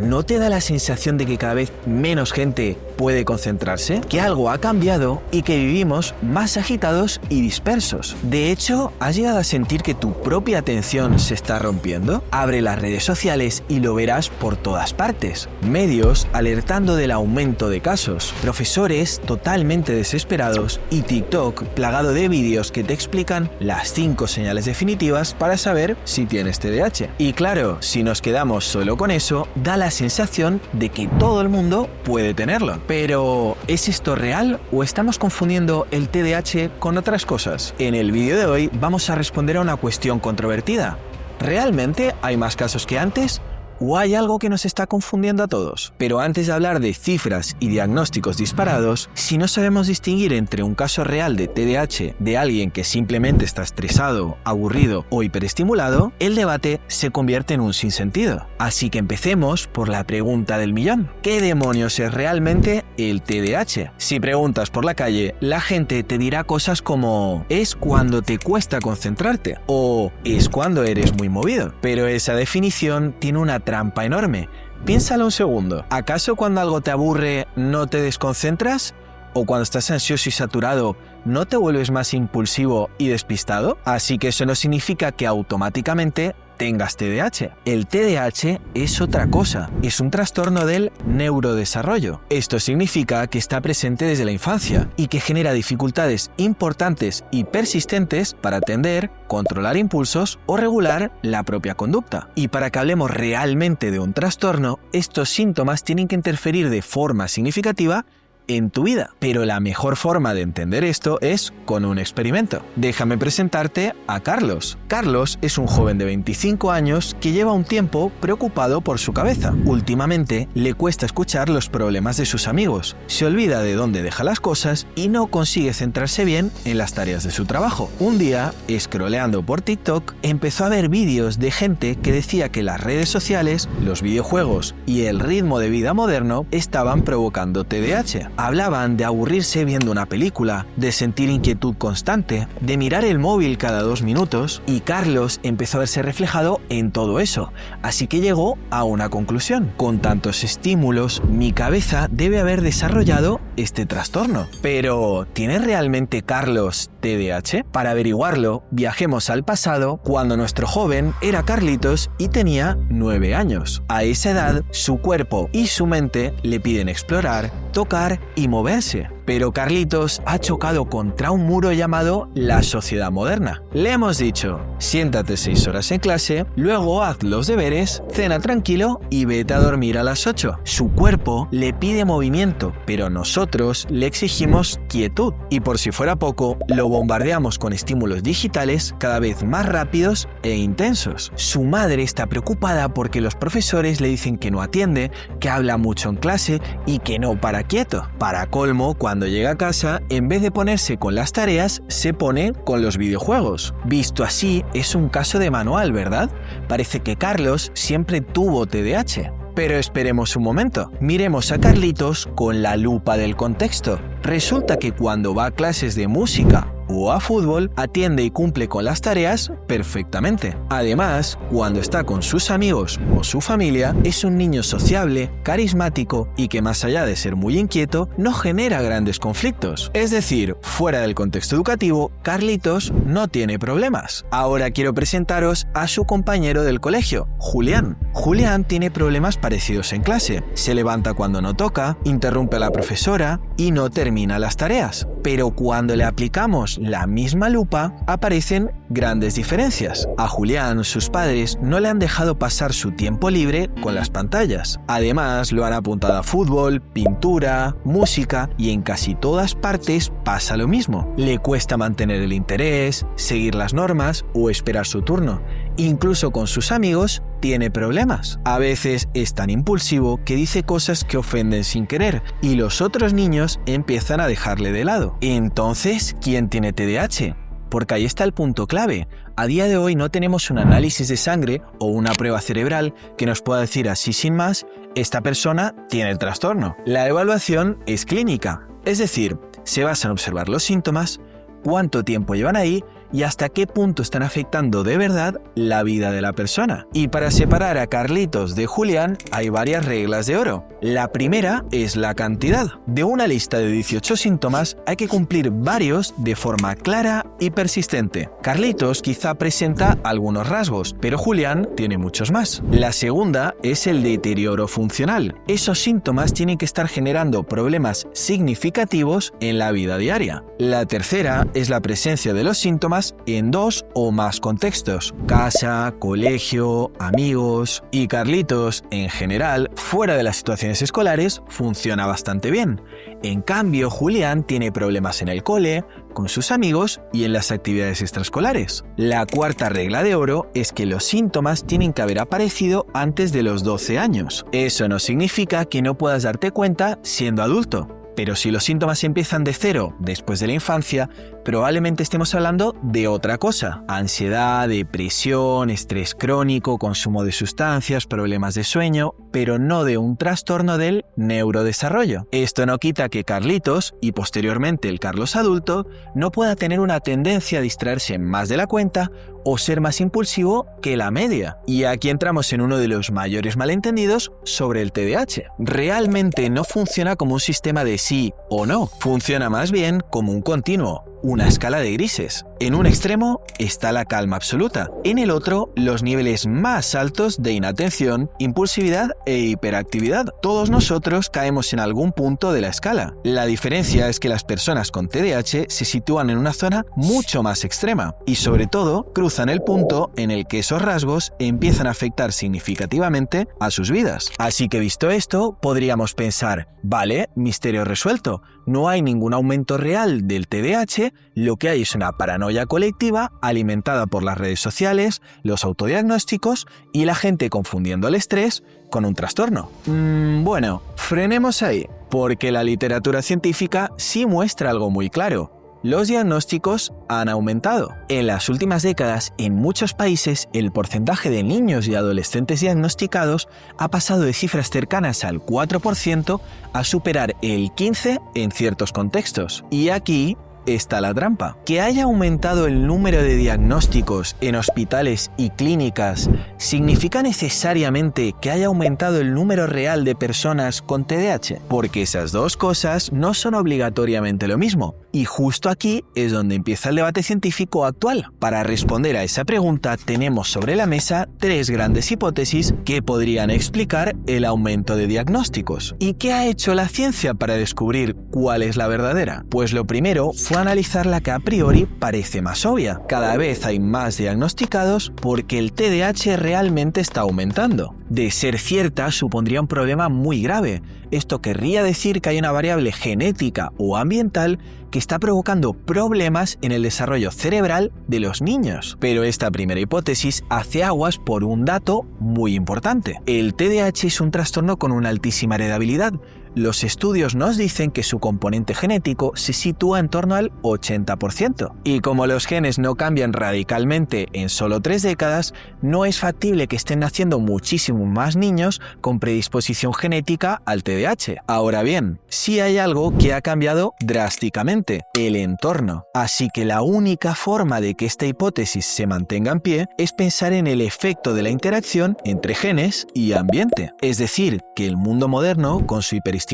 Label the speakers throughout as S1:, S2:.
S1: ¿no te da la sensación de que cada vez menos gente puede concentrarse? Que algo ha cambiado y que vivimos más agitados y dispersos. De hecho, ¿has llegado a sentir que tu propia atención se está rompiendo? Abre las redes sociales y lo verás por todas partes. Medios alertando del aumento de casos, profesores totalmente desesperados y TikTok plagado de vídeos que te explican las 5 señales definitivas para saber si tienes TDAH. Y claro, si nos quedamos solo con eso, da la sensación de que todo el mundo puede tenerlo. Pero, ¿es esto real o estamos confundiendo el TDAH con otras cosas? En el vídeo de hoy vamos a responder a una cuestión controvertida. ¿Realmente hay más casos que antes? ¿O hay algo que nos está confundiendo a todos? Pero antes de hablar de cifras y diagnósticos disparados, si no sabemos distinguir entre un caso real de TDAH de alguien que simplemente está estresado, aburrido o hiperestimulado, el debate se convierte en un sinsentido. Así que empecemos por la pregunta del millón. ¿Qué demonios es realmente el TDAH? Si preguntas por la calle, la gente te dirá cosas como «es cuando te cuesta concentrarte» o «es cuando eres muy movido». Pero esa definición tiene una trampa enorme. Piénsalo un segundo. ¿Acaso cuando algo te aburre no te desconcentras? ¿O cuando estás ansioso y saturado no te vuelves más impulsivo y despistado? Así que eso no significa que automáticamente tengas TDAH. El TDAH es otra cosa, es un trastorno del neurodesarrollo. Esto significa que está presente desde la infancia y que genera dificultades importantes y persistentes para atender, controlar impulsos o regular la propia conducta. Y para que hablemos realmente de un trastorno, estos síntomas tienen que interferir de forma significativa en tu vida. Pero la mejor forma de entender esto es con un experimento. Déjame presentarte a Carlos. Carlos es un joven de 25 años que lleva un tiempo preocupado por su cabeza. Últimamente le cuesta escuchar los problemas de sus amigos, se olvida de dónde deja las cosas y no consigue centrarse bien en las tareas de su trabajo. Un día, scrolleando por TikTok, empezó a ver vídeos de gente que decía que las redes sociales, los videojuegos y el ritmo de vida moderno estaban provocando TDAH. Hablaban de aburrirse viendo una película, de sentir inquietud constante, de mirar el móvil cada 2 minutos, y Carlos empezó a verse reflejado en todo eso. Así que llegó a una conclusión. Con tantos estímulos, mi cabeza debe haber desarrollado este trastorno. Pero, ¿tiene realmente Carlos TDAH? Para averiguarlo, viajemos al pasado cuando nuestro joven era Carlitos y tenía 9 años. A esa edad, su cuerpo y su mente le piden explorar, tocar y moverse. Pero Carlitos ha chocado contra un muro llamado la sociedad moderna. Le hemos dicho, siéntate 6 horas en clase, luego haz los deberes, cena tranquilo y vete a dormir a las 8. Su cuerpo le pide movimiento, pero nosotros le exigimos quietud. Y por si fuera poco, lo bombardeamos con estímulos digitales cada vez más rápidos e intensos. Su madre está preocupada porque los profesores le dicen que no atiende, que habla mucho en clase y que no para quieto. Para colmo, cuando llega a casa, en vez de ponerse con las tareas, se pone con los videojuegos. Visto así, es un caso de manual, ¿verdad? Parece que Carlos siempre tuvo TDAH. Pero esperemos un momento, miremos a Carlitos con la lupa del contexto. Resulta que cuando va a clases de música o a fútbol, atiende y cumple con las tareas perfectamente. Además, cuando está con sus amigos o su familia, es un niño sociable, carismático y que más allá de ser muy inquieto, no genera grandes conflictos. Es decir, fuera del contexto educativo, Carlitos no tiene problemas. Ahora quiero presentaros a su compañero del colegio, Julián. Julián tiene problemas parecidos en clase. Se levanta cuando no toca, interrumpe a la profesora y no termina las tareas. Pero cuando le aplicamos la misma lupa, aparecen grandes diferencias. A Julián, sus padres no le han dejado pasar su tiempo libre con las pantallas. Además, lo han apuntado a fútbol, pintura, música y en casi todas partes pasa lo mismo. Le cuesta mantener el interés, seguir las normas o esperar su turno. Incluso con sus amigos tiene problemas. A veces es tan impulsivo que dice cosas que ofenden sin querer y los otros niños empiezan a dejarle de lado. Entonces, ¿quién tiene TDAH? Porque ahí está el punto clave. A día de hoy no tenemos un análisis de sangre o una prueba cerebral que nos pueda decir así sin más, esta persona tiene el trastorno. La evaluación es clínica, es decir, se basa en observar los síntomas, cuánto tiempo llevan ahí y hasta qué punto están afectando de verdad la vida de la persona. Y para separar a Carlitos de Julián hay varias reglas de oro. La primera es la cantidad. De una lista de 18 síntomas hay que cumplir varios de forma clara y persistente. Carlitos quizá presenta algunos rasgos, pero Julián tiene muchos más. La segunda es el deterioro funcional. Esos síntomas tienen que estar generando problemas significativos en la vida diaria. La tercera es la presencia de los síntomas en 2 o más contextos: casa, colegio, amigos. Y Carlitos, en general, fuera de las situaciones escolares, funciona bastante bien. En cambio, Julián tiene problemas en el cole, con sus amigos y en las actividades extraescolares. La cuarta regla de oro es que los síntomas tienen que haber aparecido antes de los 12 años. Eso no significa que no puedas darte cuenta siendo adulto. Pero si los síntomas empiezan de cero después de la infancia, probablemente estemos hablando de otra cosa: ansiedad, depresión, estrés crónico, consumo de sustancias, problemas de sueño, pero no de un trastorno del neurodesarrollo. Esto no quita que Carlitos, y posteriormente el Carlos adulto, no pueda tener una tendencia a distraerse más de la cuenta o ser más impulsivo que la media. Y aquí entramos en uno de los mayores malentendidos sobre el TDAH. Realmente no funciona como un sistema de sí o no, funciona más bien como un continuo, una escala de grises. En un extremo está la calma absoluta, en el otro los niveles más altos de inatención, impulsividad e hiperactividad. Todos nosotros caemos en algún punto de la escala. La diferencia es que las personas con TDAH se sitúan en una zona mucho más extrema y sobre todo cruzan el punto en el que esos rasgos empiezan a afectar significativamente a sus vidas. Así que visto esto, podríamos pensar: vale, misterio resuelto, no hay ningún aumento real del TDAH, lo que hay es una paranoia colectiva alimentada por las redes sociales, los autodiagnósticos y la gente confundiendo el estrés con un trastorno. Bueno, frenemos ahí, porque la literatura científica sí muestra algo muy claro. Los diagnósticos han aumentado. En las últimas décadas, en muchos países, el porcentaje de niños y adolescentes diagnosticados ha pasado de cifras cercanas al 4% a superar el 15% en ciertos contextos. Y aquí está la trampa. Que haya aumentado el número de diagnósticos en hospitales y clínicas significa necesariamente que haya aumentado el número real de personas con TDAH, porque esas dos cosas no son obligatoriamente lo mismo. Y justo aquí es donde empieza el debate científico actual. Para responder a esa pregunta tenemos sobre la mesa 3 grandes hipótesis que podrían explicar el aumento de diagnósticos. ¿Y qué ha hecho la ciencia para descubrir cuál es la verdadera? Pues lo primero fue analizar la que a priori parece más obvia. Cada vez hay más diagnosticados porque el TDAH realmente está aumentando. De ser cierta, supondría un problema muy grave. Esto querría decir que hay una variable genética o ambiental que está provocando problemas en el desarrollo cerebral de los niños. Pero esta primera hipótesis hace aguas por un dato muy importante. El TDAH es un trastorno con una altísima heredabilidad. Los estudios nos dicen que su componente genético se sitúa en torno al 80%. Y como los genes no cambian radicalmente en solo 3 décadas, no es factible que estén naciendo muchísimo más niños con predisposición genética al TDAH. Ahora bien, sí hay algo que ha cambiado drásticamente: el entorno. Así que la única forma de que esta hipótesis se mantenga en pie es pensar en el efecto de la interacción entre genes y ambiente. Es decir, que el mundo moderno, con su hiperestimulación,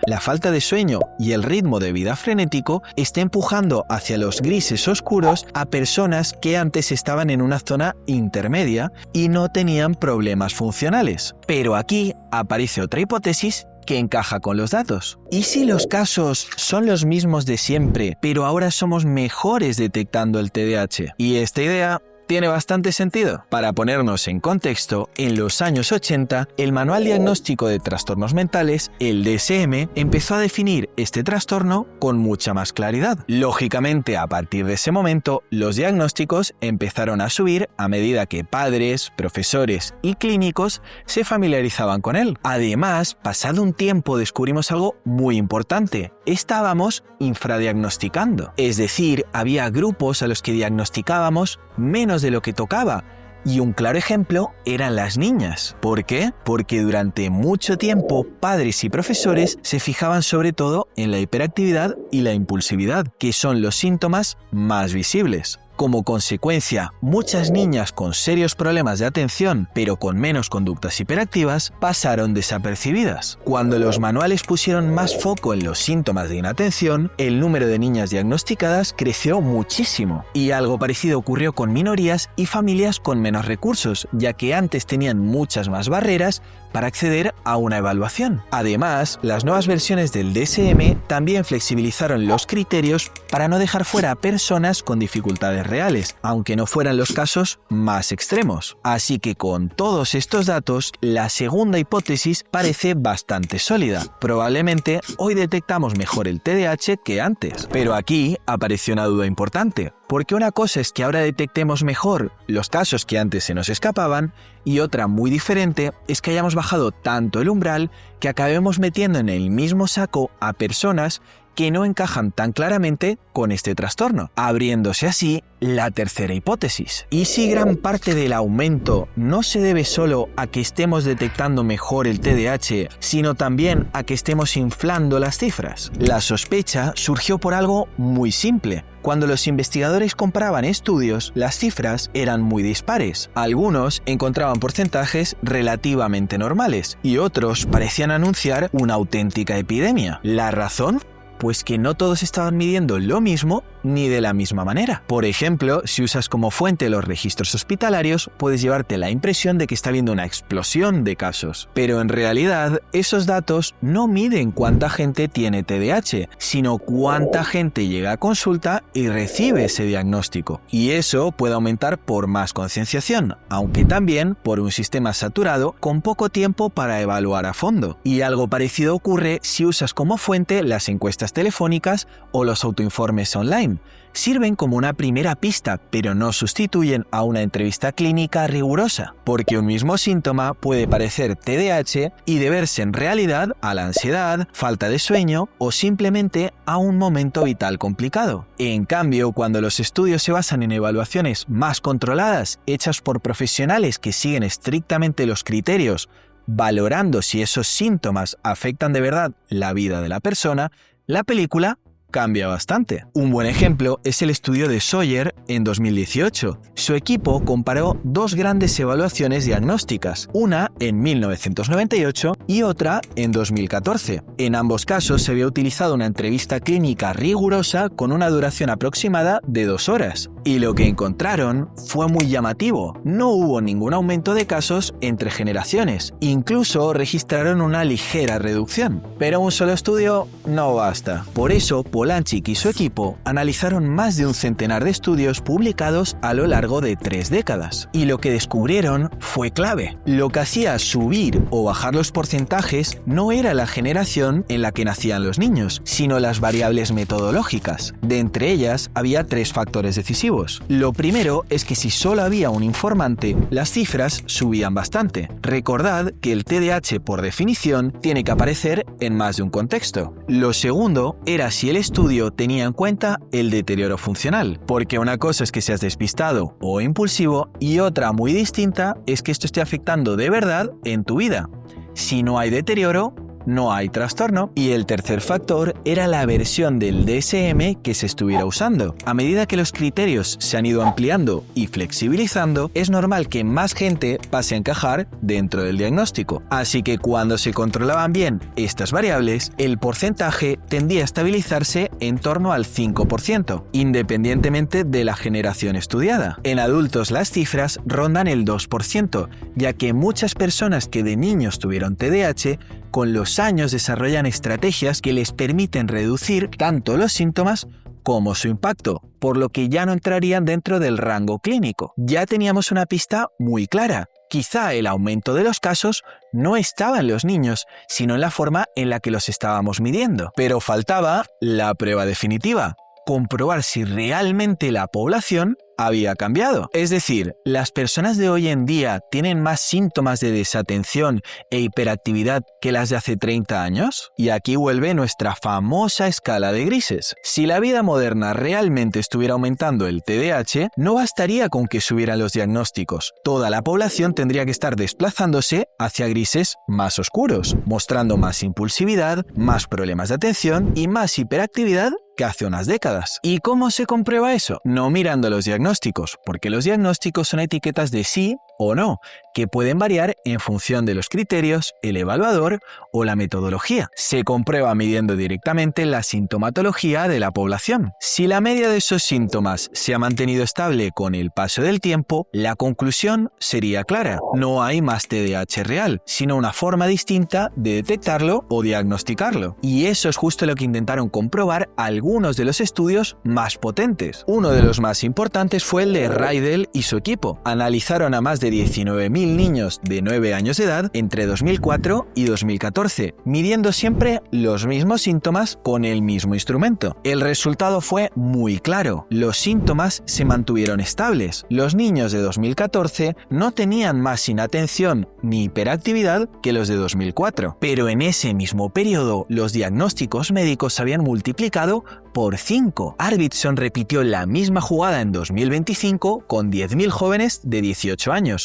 S1: la falta de sueño y el ritmo de vida frenético, está empujando hacia los grises oscuros a personas que antes estaban en una zona intermedia y no tenían problemas funcionales. Pero aquí aparece otra hipótesis que encaja con los datos. ¿Y si los casos son los mismos de siempre, pero ahora somos mejores detectando el TDAH? Y esta idea tiene bastante sentido. Para ponernos en contexto, en los años 80, el Manual Diagnóstico de Trastornos Mentales, el DSM, empezó a definir este trastorno con mucha más claridad. Lógicamente, a partir de ese momento, los diagnósticos empezaron a subir a medida que padres, profesores y clínicos se familiarizaban con él. Además, pasado un tiempo descubrimos algo muy importante: estábamos infradiagnosticando. Es decir, había grupos a los que diagnosticábamos menos de lo que tocaba. Y un claro ejemplo eran las niñas. ¿Por qué? Porque durante mucho tiempo padres y profesores se fijaban sobre todo en la hiperactividad y la impulsividad, que son los síntomas más visibles. Como consecuencia, muchas niñas con serios problemas de atención, pero con menos conductas hiperactivas, pasaron desapercibidas. Cuando los manuales pusieron más foco en los síntomas de inatención, el número de niñas diagnosticadas creció muchísimo. Y algo parecido ocurrió con minorías y familias con menos recursos, ya que antes tenían muchas más barreras para acceder a una evaluación. Además, las nuevas versiones del DSM también flexibilizaron los criterios para no dejar fuera a personas con dificultades reales, aunque no fueran los casos más extremos. Así que con todos estos datos, la segunda hipótesis parece bastante sólida. Probablemente hoy detectamos mejor el TDAH que antes. Pero aquí apareció una duda importante, porque una cosa es que ahora detectemos mejor los casos que antes se nos escapaban, y otra muy diferente es que hayamos bajado tanto el umbral que acabemos metiendo en el mismo saco a personas que no encajan tan claramente con este trastorno, abriéndose así la tercera hipótesis. ¿Y si gran parte del aumento no se debe solo a que estemos detectando mejor el TDAH, sino también a que estemos inflando las cifras? La sospecha surgió por algo muy simple. Cuando los investigadores comparaban estudios, las cifras eran muy dispares. Algunos encontraban porcentajes relativamente normales y otros parecían anunciar una auténtica epidemia. ¿La razón? Pues que no todos estaban midiendo lo mismo ni de la misma manera. Por ejemplo, si usas como fuente los registros hospitalarios, puedes llevarte la impresión de que está habiendo una explosión de casos. Pero en realidad, esos datos no miden cuánta gente tiene TDAH, sino cuánta gente llega a consulta y recibe ese diagnóstico. Y eso puede aumentar por más concienciación, aunque también por un sistema saturado con poco tiempo para evaluar a fondo. Y algo parecido ocurre si usas como fuente las encuestas telefónicas o los autoinformes online. Sirven como una primera pista, pero no sustituyen a una entrevista clínica rigurosa, porque un mismo síntoma puede parecer TDAH y deberse en realidad a la ansiedad, falta de sueño o simplemente a un momento vital complicado. En cambio, cuando los estudios se basan en evaluaciones más controladas, hechas por profesionales que siguen estrictamente los criterios, valorando si esos síntomas afectan de verdad la vida de la persona, la película cambia bastante. Un buen ejemplo es el estudio de Sawyer en 2018. Su equipo comparó dos grandes evaluaciones diagnósticas, una en 1998 y otra en 2014. En ambos casos se había utilizado una entrevista clínica rigurosa con una duración aproximada de 2 horas. Y lo que encontraron fue muy llamativo. No hubo ningún aumento de casos entre generaciones. Incluso registraron una ligera reducción. Pero un solo estudio no basta. Por eso, Polanczyk y su equipo analizaron más de un centenar de estudios publicados a lo largo de 3 décadas. Y lo que descubrieron fue clave. Lo que hacía subir o bajar los porcentajes no era la generación en la que nacían los niños, sino las variables metodológicas. De entre ellas había 3 factores decisivos. Lo primero es que si solo había un informante, las cifras subían bastante. Recordad que el TDAH, por definición, tiene que aparecer en más de un contexto. Lo segundo era si el estudio tenía en cuenta el deterioro funcional, porque una cosa es que seas despistado o impulsivo y otra muy distinta es que esto esté afectando de verdad en tu vida. Si no hay deterioro, no hay trastorno. Y el tercer factor era la versión del DSM que se estuviera usando. A medida que los criterios se han ido ampliando y flexibilizando, es normal que más gente pase a encajar dentro del diagnóstico. Así que cuando se controlaban bien estas variables, el porcentaje tendía a estabilizarse en torno al 5%, independientemente de la generación estudiada. En adultos las cifras rondan el 2%, ya que muchas personas que de niños tuvieron TDAH con los años desarrollan estrategias que les permiten reducir tanto los síntomas como su impacto, por lo que ya no entrarían dentro del rango clínico. Ya teníamos una pista muy clara. Quizá el aumento de los casos no estaba en los niños, sino en la forma en la que los estábamos midiendo. Pero faltaba la prueba definitiva: comprobar si realmente la población había cambiado. Es decir, ¿las personas de hoy en día tienen más síntomas de desatención e hiperactividad que las de hace 30 años? Y aquí vuelve nuestra famosa escala de grises. Si la vida moderna realmente estuviera aumentando el TDAH, no bastaría con que subieran los diagnósticos. Toda la población tendría que estar desplazándose hacia grises más oscuros, mostrando más impulsividad, más problemas de atención y más hiperactividad que hace unas décadas. ¿Y cómo se comprueba eso? No mirando los diagnósticos, porque los diagnósticos son etiquetas de sí o no, que pueden variar en función de los criterios, el evaluador o la metodología. Se comprueba midiendo directamente la sintomatología de la población. Si la media de esos síntomas se ha mantenido estable con el paso del tiempo, la conclusión sería clara. No hay más TDAH real, sino una forma distinta de detectarlo o diagnosticarlo. Y eso es justo lo que intentaron comprobar algunos de los estudios más potentes. Uno de los más importantes fue el de Reidel y su equipo. Analizaron a más de 19.000 niños de 9 años de edad entre 2004 y 2014, midiendo siempre los mismos síntomas con el mismo instrumento. El resultado fue muy claro. Los síntomas se mantuvieron estables. Los niños de 2014 no tenían más inatención ni hiperactividad que los de 2004, pero en ese mismo periodo los diagnósticos médicos se habían multiplicado por 5. Arvidsson repitió la misma jugada en 2025 con 10.000 jóvenes de 18 años.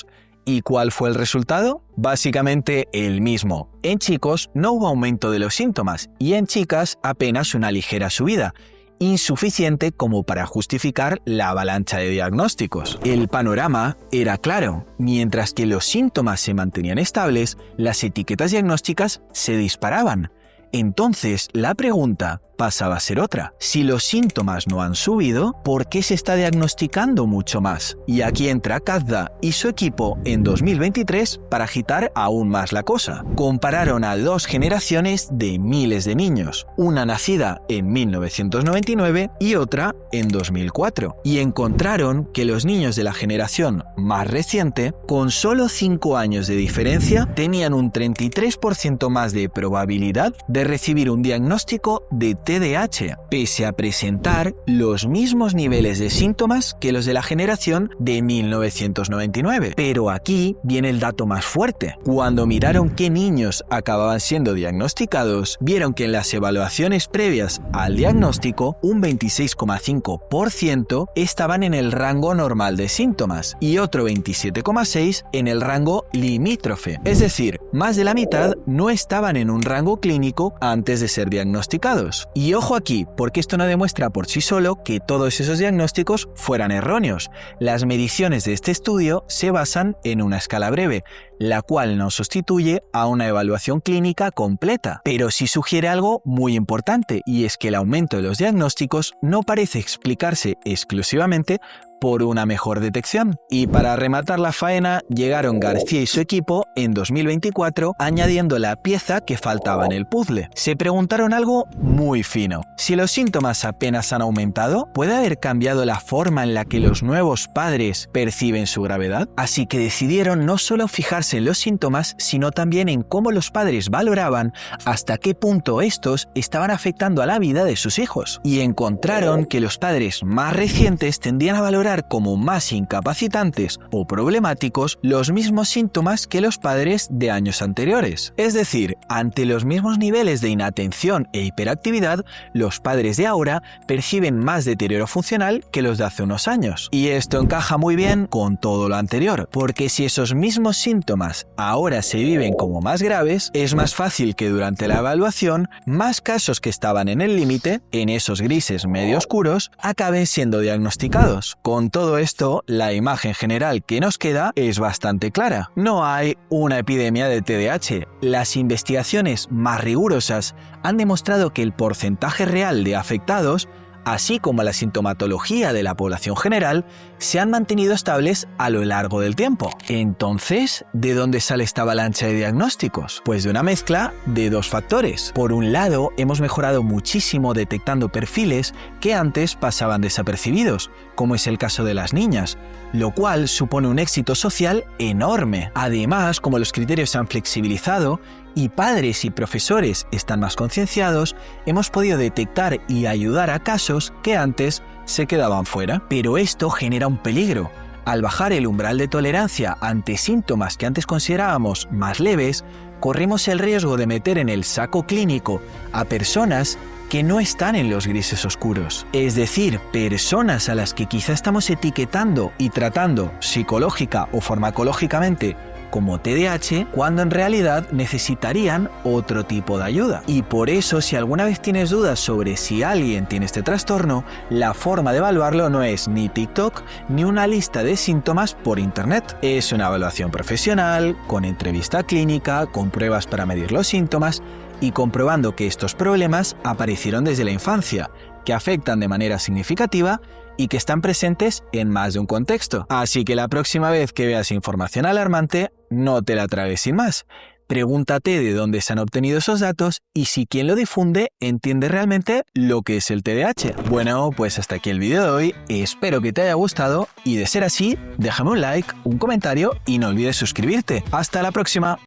S1: ¿Y cuál fue el resultado? Básicamente el mismo. En chicos no hubo aumento de los síntomas y en chicas apenas una ligera subida, insuficiente como para justificar la avalancha de diagnósticos. El panorama era claro. Mientras que los síntomas se mantenían estables, las etiquetas diagnósticas se disparaban. Entonces, la pregunta pasaba a ser otra. Si los síntomas no han subido, ¿por qué se está diagnosticando mucho más? Y aquí entra Kazda y su equipo en 2023 para agitar aún más la cosa. Compararon a 2 generaciones de miles de niños, una nacida en 1999 y otra en 2004, y encontraron que los niños de la generación más reciente, con solo 5 años de diferencia, tenían un 33% más de probabilidad de recibir un diagnóstico de TDAH, pese a presentar los mismos niveles de síntomas que los de la generación de 1999. Pero aquí viene el dato más fuerte. Cuando miraron qué niños acababan siendo diagnosticados, vieron que en las evaluaciones previas al diagnóstico, un 26,5% estaban en el rango normal de síntomas y otro 27,6% en el rango limítrofe. Es decir, más de la mitad no estaban en un rango clínico antes de ser diagnosticados. Y ojo aquí, porque esto no demuestra por sí solo que todos esos diagnósticos fueran erróneos. Las mediciones de este estudio se basan en una escala breve, la cual no sustituye a una evaluación clínica completa, pero sí sugiere algo muy importante, y es que el aumento de los diagnósticos no parece explicarse exclusivamente por una mejor detección. Y para rematar la faena, llegaron García y su equipo en 2024 añadiendo la pieza que faltaba en el puzzle. Se preguntaron algo muy fino. Si los síntomas apenas han aumentado, ¿puede haber cambiado la forma en la que los nuevos padres perciben su gravedad? Así que decidieron no solo fijarse en los síntomas, sino también en cómo los padres valoraban hasta qué punto estos estaban afectando a la vida de sus hijos. Y encontraron que los padres más recientes tendían a valorar como más incapacitantes o problemáticos los mismos síntomas que los padres de años anteriores. Es decir, ante los mismos niveles de inatención e hiperactividad, los padres de ahora perciben más deterioro funcional que los de hace unos años. Y esto encaja muy bien con todo lo anterior, porque si esos mismos síntomas ahora se viven como más graves, es más fácil que durante la evaluación, más casos que estaban en el límite, en esos grises medio oscuros, acaben siendo diagnosticados. Con todo esto, la imagen general que nos queda es bastante clara. No hay una epidemia de TDAH. Las investigaciones más rigurosas han demostrado que el porcentaje real de afectados, así como la sintomatología de la población general, se han mantenido estables a lo largo del tiempo. Entonces, ¿de dónde sale esta avalancha de diagnósticos? Pues de una mezcla de 2 factores. Por un lado, hemos mejorado muchísimo detectando perfiles que antes pasaban desapercibidos, como es el caso de las niñas, lo cual supone un éxito social enorme. Además, como los criterios se han flexibilizado, y padres y profesores están más concienciados, hemos podido detectar y ayudar a casos que antes se quedaban fuera. Pero esto genera un peligro. Al bajar el umbral de tolerancia ante síntomas que antes considerábamos más leves, corremos el riesgo de meter en el saco clínico a personas que no están en los grises oscuros. Es decir, personas a las que quizá estamos etiquetando y tratando psicológica o farmacológicamente como TDAH cuando en realidad necesitarían otro tipo de ayuda. Y por eso, si alguna vez tienes dudas sobre si alguien tiene este trastorno, la forma de evaluarlo no es ni TikTok ni una lista de síntomas por internet. Es una evaluación profesional, con entrevista clínica, con pruebas para medir los síntomas y comprobando que estos problemas aparecieron desde la infancia, que afectan de manera significativa y que están presentes en más de un contexto. Así que la próxima vez que veas información alarmante, no te la tragues sin más. Pregúntate de dónde se han obtenido esos datos y si quien lo difunde entiende realmente lo que es el TDAH. Bueno, pues hasta aquí el vídeo de hoy. Espero que te haya gustado y de ser así, déjame un like, un comentario y no olvides suscribirte. ¡Hasta la próxima!